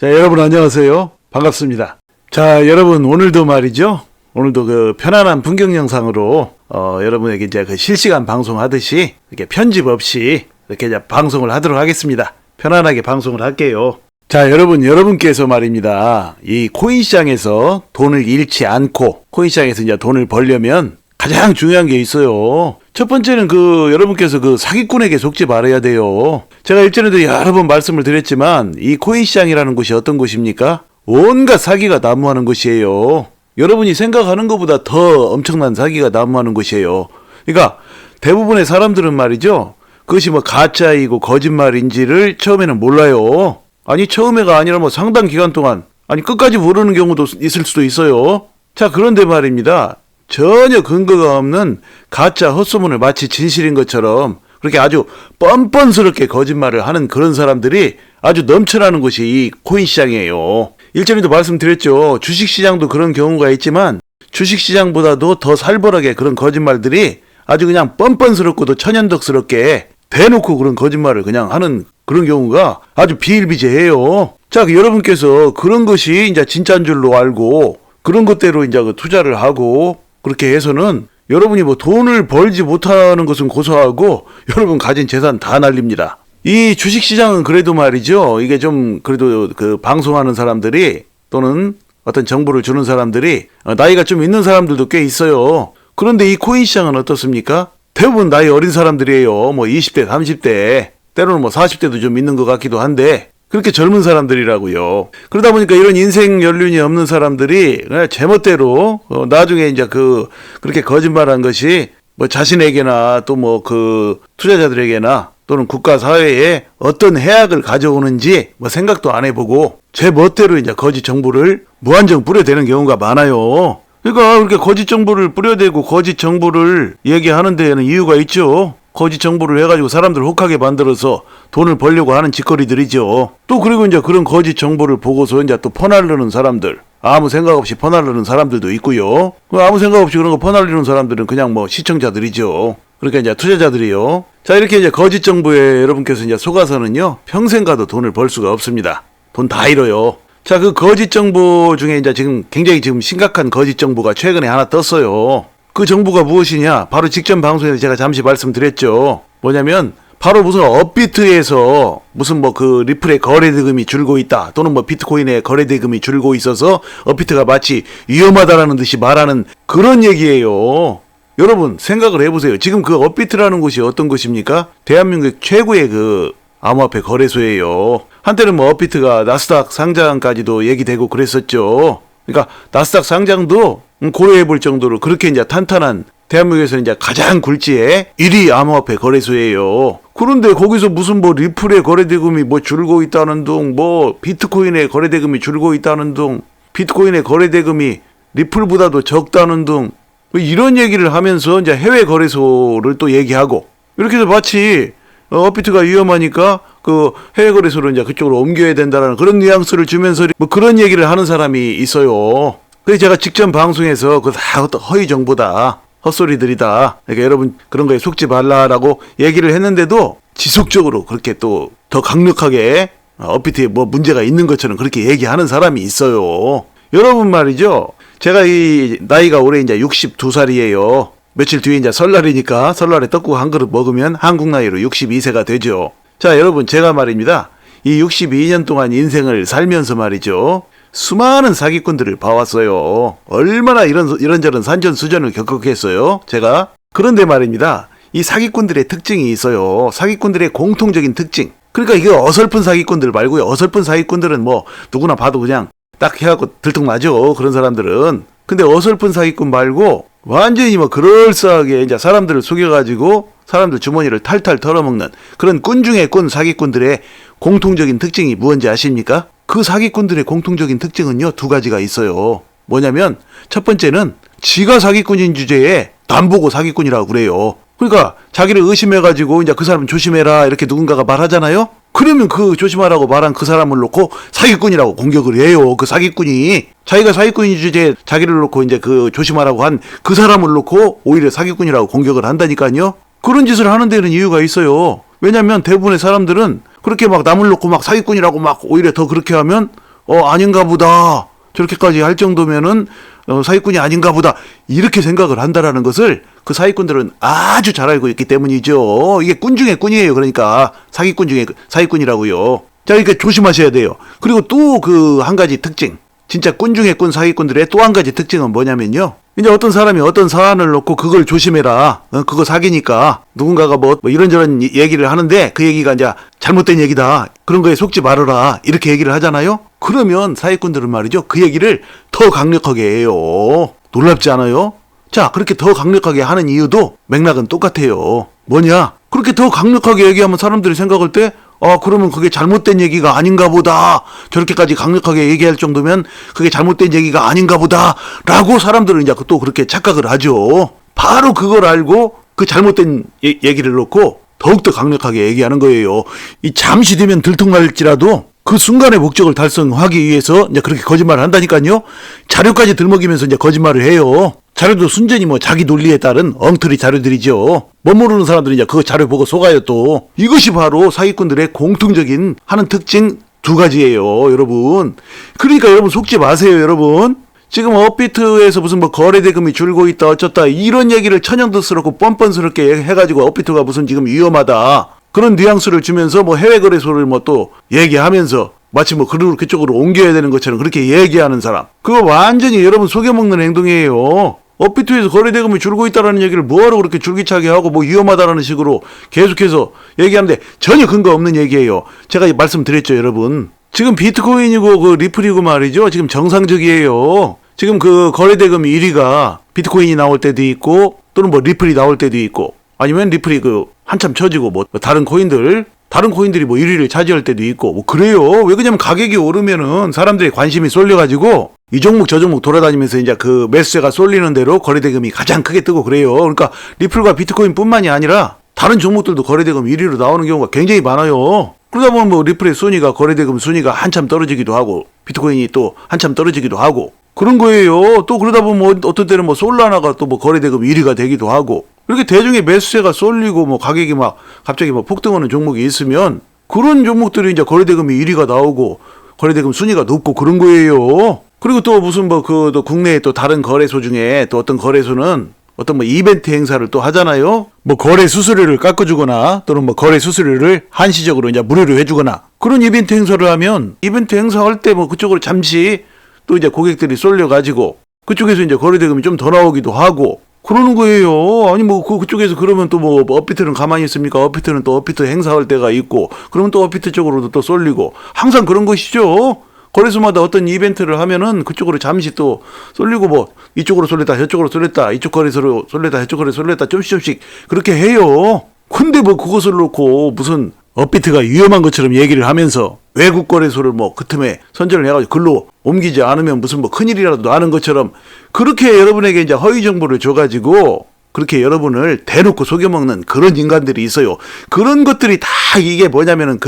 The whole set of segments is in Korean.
자, 여러분 안녕하세요. 반갑습니다. 자, 여러분 오늘도 말이죠. 오늘도 그 편안한 풍경 영상으로 여러분에게 이제 그 실시간 방송하듯이 이렇게 편집 없이 이렇게 이제 방송을 하도록 하겠습니다. 편안하게 방송을 할게요. 자, 여러분께서 말입니다. 이 코인 시장에서 돈을 잃지 않고 코인 시장에서 이제 돈을 벌려면 가장 중요한 게 있어요. 첫 번째는 여러분께서 사기꾼에게 속지 말아야 돼요. 제가 일전에도 여러 번 말씀을 드렸지만 이 코인 시장이라는 곳이 어떤 곳입니까? 온갖 사기가 난무하는 곳이에요. 여러분이 생각하는 것보다 더 엄청난 사기가 난무하는 곳이에요. 그러니까 대부분의 사람들은 말이죠. 그것이 뭐 가짜이고 거짓말인지를 처음에는 몰라요. 아니 처음에가 아니라 뭐 상당 기간 동안 끝까지 모르는 경우도 있을 수도 있어요. 자, 그런데 말입니다. 전혀 근거가 없는 가짜 헛소문을 마치 진실인 것처럼 그렇게 아주 뻔뻔스럽게 거짓말을 하는 그런 사람들이 아주 넘쳐나는 곳이 이 코인 시장이에요. 일전에도 말씀드렸죠. 주식시장도 그런 경우가 있지만 주식시장보다도 더 살벌하게 그런 거짓말들이 아주 그냥 뻔뻔스럽고도 천연덕스럽게 대놓고 그런 거짓말을 그냥 하는 그런 경우가 아주 비일비재해요. 자, 여러분께서 그런 것이 이제 진짜인 줄로 알고 그런 것대로 이제 투자를 하고 그렇게 해서는 여러분이 뭐 돈을 벌지 못하는 것은 고사하고 여러분 가진 재산 다 날립니다. 이 주식시장은 그래도 말이죠. 이게 좀 그래도 방송하는 사람들이 또는 어떤 정보를 주는 사람들이 나이가 좀 있는 사람들도 꽤 있어요. 그런데 이 코인 시장은 어떻습니까? 대부분 나이 어린 사람들이에요. 뭐 20대, 30대, 때로는 뭐 40대도 좀 있는 것 같기도 한데 그렇게 젊은 사람들이라고요. 그러다 보니까 이런 인생 연륜이 없는 사람들이 그냥 제멋대로 나중에 이제 그렇게 거짓말한 것이 뭐 자신에게나 또 뭐 투자자들에게나 또는 국가 사회에 어떤 해악을 가져오는지 뭐 생각도 안 해보고 제 멋대로 이제 거짓 정보를 무한정 뿌려대는 경우가 많아요. 그러니까 그렇게 거짓 정보를 뿌려대고 거짓 정보를 얘기하는 데에는 이유가 있죠. 거짓 정보를 해가지고 사람들 혹하게 만들어서 돈을 벌려고 하는 짓거리들이죠. 또 그리고 이제 그런 거짓 정보를 보고서 이제 또 퍼날르는 사람들, 아무 생각 없이 퍼날르는 사람들도 있고요. 아무 생각 없이 그런 거 퍼날리는 사람들은 그냥 뭐 시청자들이죠. 그러니까 이제 투자자들이요. 자, 이렇게 이제 거짓 정보에 여러분께서 이제 속아서는요, 평생 가도 돈을 벌 수가 없습니다. 돈 다 잃어요. 자, 그 거짓 정보 중에 이제 굉장히 심각한 거짓 정보가 최근에 하나 떴어요. 그 정보가 무엇이냐? 바로 직전 방송에서 제가 잠시 말씀드렸죠. 뭐냐면 바로 무슨 업비트에서 무슨 뭐 리플의 거래 대금이 줄고 있다. 또는 뭐 비트코인의 거래 대금이 줄고 있어서 업비트가 마치 위험하다라는 듯이 말하는 그런 얘기예요. 여러분 생각을 해보세요. 지금 그 업비트라는 곳이 어떤 곳입니까? 대한민국 최고의 암호화폐 거래소예요. 한때는 뭐 업비트가 나스닥 상장까지도 얘기되고 그랬었죠. 그러니까 나스닥 상장도 고려해볼 정도로 그렇게 이제 탄탄한 대한민국에서 이제 가장 굴지의 1위 암호화폐 거래소예요. 그런데 거기서 무슨 뭐 리플의 거래대금이 뭐 줄고 있다는 둥, 뭐 비트코인의 거래대금이 줄고 있다는 둥, 비트코인의 거래대금이 리플보다도 적다는 둥, 뭐 이런 얘기를 하면서 이제 해외 거래소를 또 얘기하고 이렇게 해서 마치 업비트가 위험하니까 해외 거래소로 이제 그쪽으로 옮겨야 된다라는 그런 뉘앙스를 주면서 뭐 그런 얘기를 하는 사람이 있어요. 그래서 제가 직전 방송에서 다 허위 정보다, 헛소리들이다. 그러니까 여러분 그런 거에 속지 말라라고 얘기를 했는데도 지속적으로 그렇게 또 더 강력하게 업비트에 뭐 문제가 있는 것처럼 그렇게 얘기하는 사람이 있어요. 여러분 말이죠. 제가 이 나이가 올해 이제 62살이에요. 며칠 뒤에 이제 설날이니까 설날에 떡국 한 그릇 먹으면 한국 나이로 62세가 되죠. 자, 여러분 제가 말입니다. 이 62년 동안 인생을 살면서 말이죠. 수많은 사기꾼들을 봐왔어요. 얼마나 이런저런 산전수전을 겪었겠어요, 제가. 그런데 말입니다. 이 사기꾼들의 특징이 있어요. 사기꾼들의 공통적인 특징. 그러니까 이게 어설픈 사기꾼들 말고요. 어설픈 사기꾼들은 뭐 누구나 봐도 그냥 딱 해갖고 들통나죠. 그런 사람들은. 근데 어설픈 사기꾼 말고 완전히 뭐 그럴싸하게 이제 사람들을 속여가지고 사람들 주머니를 탈탈 털어먹는 그런 꾼 중에 꾼 사기꾼들의 공통적인 특징이 무엇인지 아십니까? 그 사기꾼들의 공통적인 특징은요, 두 가지가 있어요. 뭐냐면 첫 번째는 지가 사기꾼인 주제에 남보고 사기꾼이라고 그래요. 그러니까 자기를 의심해가지고 이제 그 사람 조심해라 이렇게 누군가가 말하잖아요. 그러면 조심하라고 말한 그 사람을 놓고 사기꾼이라고 공격을 해요. 그 사기꾼이 자기가 사기꾼인 주제에 자기를 놓고 이제 조심하라고 한 그 사람을 놓고 오히려 사기꾼이라고 공격을 한다니까요. 그런 짓을 하는 데는 이유가 있어요. 왜냐면 대부분의 사람들은 그렇게 막 남을 놓고 막 사기꾼이라고 막 오히려 더 그렇게 하면 아닌가 보다. 저렇게까지 할 정도면은 사기꾼이 아닌가 보다. 이렇게 생각을 한다라는 것을 그 사기꾼들은 아주 잘 알고 있기 때문이죠. 이게 꾼 중에 꾼이에요. 그러니까 사기꾼 중에 사기꾼이라고요. 자, 그러니까 조심하셔야 돼요. 그리고 또 그 한 가지 특징. 진짜 꾼 중에 꾼 사기꾼들의 또 한 가지 특징은 뭐냐면요. 이제 어떤 사람이 어떤 사안을 놓고 그걸 조심해라. 그거 사기니까 누군가가 뭐 이런저런 얘기를 하는데 그 얘기가 이제 잘못된 얘기다. 그런 거에 속지 말아라. 이렇게 얘기를 하잖아요. 그러면 사기꾼들은 말이죠. 그 얘기를 더 강력하게 해요. 놀랍지 않아요? 자, 그렇게 더 강력하게 하는 이유도 맥락은 똑같아요. 뭐냐? 그렇게 더 강력하게 얘기하면 사람들이 생각할 때 그러면 그게 잘못된 얘기가 아닌가 보다. 저렇게까지 강력하게 얘기할 정도면 그게 잘못된 얘기가 아닌가 보다. 라고 사람들은 이제 또 그렇게 착각을 하죠. 바로 그걸 알고 그 잘못된 얘기를 놓고 더욱더 강력하게 얘기하는 거예요. 이 잠시 뒤면 들통날지라도 그 순간의 목적을 달성하기 위해서 이제 그렇게 거짓말을 한다니까요. 자료까지 들먹이면서 이제 거짓말을 해요. 자료도 순전히 뭐 자기 논리에 따른 엉터리 자료들이죠. 못 모르는 사람들은 이제 그 자료 보고 속아요 또. 이것이 바로 사기꾼들의 공통적인 하는 특징 두 가지예요, 여러분. 그러니까 여러분 속지 마세요, 여러분. 지금 업비트에서 무슨 뭐 거래 대금이 줄고 있다 어쩌다 이런 얘기를 천연덕스럽고 뻔뻔스럽게 해가지고 업비트가 무슨 지금 위험하다. 그런 뉘앙스를 주면서 뭐 해외 거래소를 뭐 또 얘기하면서 마치 뭐 그쪽으로 옮겨야 되는 것처럼 그렇게 얘기하는 사람. 그거 완전히 여러분 속여먹는 행동이에요. 업비트에서 거래대금이 줄고 있다라는 얘기를 뭐하러 그렇게 줄기차게 하고 뭐 위험하다라는 식으로 계속해서 얘기하는데 전혀 근거 없는 얘기예요. 제가 말씀드렸죠, 여러분. 지금 비트코인이고 그 리플이고 말이죠. 지금 정상적이에요. 지금 그 거래대금 1위가 비트코인이 나올 때도 있고 또는 뭐 리플이 나올 때도 있고 아니면 리플이 그 한참 쳐지고 뭐 다른 코인들이 뭐 1위를 차지할 때도 있고 뭐 그래요. 왜 그러냐면 가격이 오르면은 사람들의 관심이 쏠려가지고 이 종목 저 종목 돌아다니면서 이제 그 매수세가 쏠리는 대로 거래대금이 가장 크게 뜨고 그래요. 그러니까 리플과 비트코인 뿐만이 아니라 다른 종목들도 거래대금 1위로 나오는 경우가 굉장히 많아요. 그러다 보면 뭐 리플의 순위가 거래대금 순위가 한참 떨어지기도 하고 비트코인이 또 한참 떨어지기도 하고 그런 거예요. 또 그러다 보면 뭐 어떤 때는 뭐 솔라나가 또 뭐 거래대금 1위가 되기도 하고 이렇게 대중의 매수세가 쏠리고 뭐 가격이 막 갑자기 막 폭등하는 종목이 있으면 그런 종목들이 이제 거래대금이 1위가 나오고 거래대금 순위가 높고 그런 거예요. 그리고 또 무슨 뭐 또 국내에 또 다른 거래소 중에 또 어떤 거래소는 어떤 뭐 이벤트 행사를 또 하잖아요. 뭐 거래 수수료를 깎아주거나 또는 뭐 거래 수수료를 한시적으로 이제 무료로 해주거나 그런 이벤트 행사를 하면 이벤트 행사할 때 뭐 그쪽으로 잠시 또 이제 고객들이 쏠려가지고 그쪽에서 이제 거래대금이 좀 더 나오기도 하고 그러는 거예요. 아니 뭐 그쪽에서 그러면 또 뭐 업비트는 가만히 있습니까? 업비트는 또 업비트 행사할 때가 있고 그러면 또 업비트 쪽으로도 또 쏠리고 항상 그런 것이죠. 거래소마다 어떤 이벤트를 하면은 그쪽으로 잠시 또 쏠리고 뭐 이쪽으로 쏠렸다 저쪽으로 쏠렸다 이쪽 거래소로 쏠렸다 저쪽 거래소 쏠렸다 조금씩 그렇게 해요. 근데 뭐 그것을 놓고 무슨 업비트가 위험한 것처럼 얘기를 하면서 외국 거래소를 뭐 그 틈에 선전을 해가지고 글로 옮기지 않으면 무슨 뭐 큰일이라도 나는 것처럼 그렇게 여러분에게 이제 허위 정보를 줘가지고 그렇게 여러분을 대놓고 속여먹는 그런 인간들이 있어요. 그런 것들이 다 이게 뭐냐면은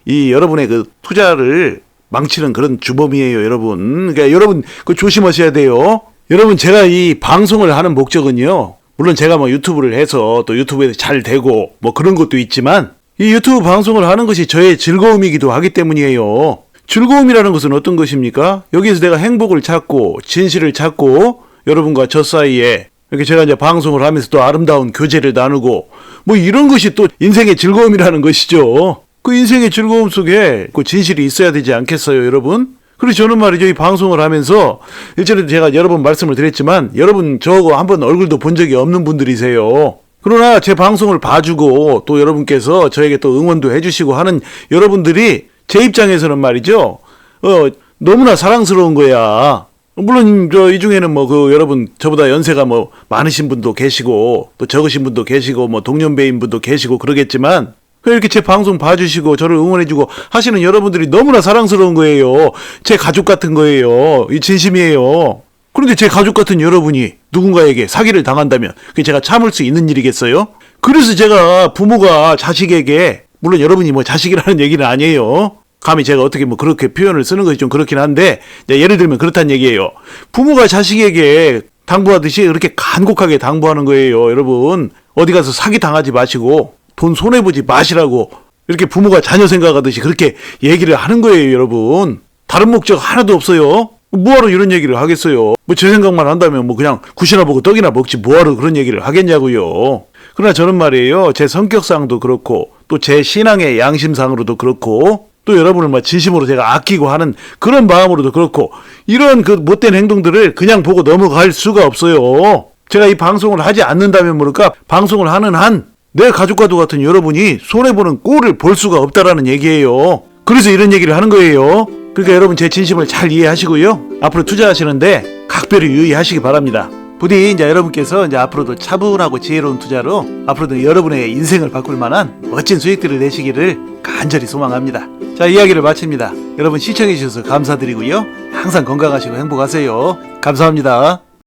이 여러분의 그 투자를 망치는 그런 주범이에요, 여러분. 그러니까 여러분 그 조심하셔야 돼요. 여러분 제가 이 방송을 하는 목적은요. 물론 제가 뭐 유튜브를 해서 또 유튜브에서 잘 되고 뭐 그런 것도 있지만 이 유튜브 방송을 하는 것이 저의 즐거움이기도 하기 때문이에요. 즐거움이라는 것은 어떤 것입니까? 여기에서 내가 행복을 찾고 진실을 찾고 여러분과 저 사이에 이렇게 제가 이제 방송을 하면서 또 아름다운 교제를 나누고 뭐 이런 것이 또 인생의 즐거움이라는 것이죠. 그 인생의 즐거움 속에 그 진실이 있어야 되지 않겠어요, 여러분? 그리고 저는 말이죠, 이 방송을 하면서 일전에도 제가 여러 번 말씀을 드렸지만 여러분 저거 한번 얼굴도 본 적이 없는 분들이세요. 그러나 제 방송을 봐주고 또 여러분께서 저에게 또 응원도 해주시고 하는 여러분들이 제 입장에서는 말이죠, 너무나 사랑스러운 거야. 물론 이 중에는 뭐 여러분 저보다 연세가 뭐 많으신 분도 계시고 또 적으신 분도 계시고 뭐 동년배인 분도 계시고 그러겠지만 이렇게 제 방송 봐주시고 저를 응원해주고 하시는 여러분들이 너무나 사랑스러운 거예요. 제 가족 같은 거예요. 이 진심이에요. 그런데 제 가족 같은 여러분이 누군가에게 사기를 당한다면 그게 제가 참을 수 있는 일이겠어요? 그래서 제가 부모가 자식에게, 물론 여러분이 뭐 자식이라는 얘기는 아니에요. 감히 제가 어떻게 뭐 그렇게 표현을 쓰는 것이 좀 그렇긴 한데 예를 들면 그렇다는 얘기예요. 부모가 자식에게 당부하듯이 그렇게 간곡하게 당부하는 거예요. 여러분 어디 가서 사기 당하지 마시고 돈 손해보지 마시라고 이렇게 부모가 자녀 생각하듯이 그렇게 얘기를 하는 거예요, 여러분. 다른 목적 하나도 없어요. 뭐하러 이런 얘기를 하겠어요. 뭐 제 생각만 한다면 뭐 그냥 굿이나 보고 떡이나 먹지 뭐하러 그런 얘기를 하겠냐고요. 그러나 저는 말이에요, 제 성격상도 그렇고 또 제 신앙의 양심상으로도 그렇고 또 여러분을 막 진심으로 제가 아끼고 하는 그런 마음으로도 그렇고 이런 그 못된 행동들을 그냥 보고 넘어갈 수가 없어요. 제가 이 방송을 하지 않는다면 모를까 방송을 하는 한 내 가족과도 같은 여러분이 손해보는 꼴을 볼 수가 없다라는 얘기예요. 그래서 이런 얘기를 하는 거예요. 그러니까 여러분 제 진심을 잘 이해하시고요. 앞으로 투자하시는데 각별히 유의하시기 바랍니다. 부디 이제 여러분께서 이제 앞으로도 차분하고 지혜로운 투자로 앞으로도 여러분의 인생을 바꿀 만한 멋진 수익들을 내시기를 간절히 소망합니다. 자, 이야기를 마칩니다. 여러분 시청해 주셔서 감사드리고요. 항상 건강하시고 행복하세요. 감사합니다.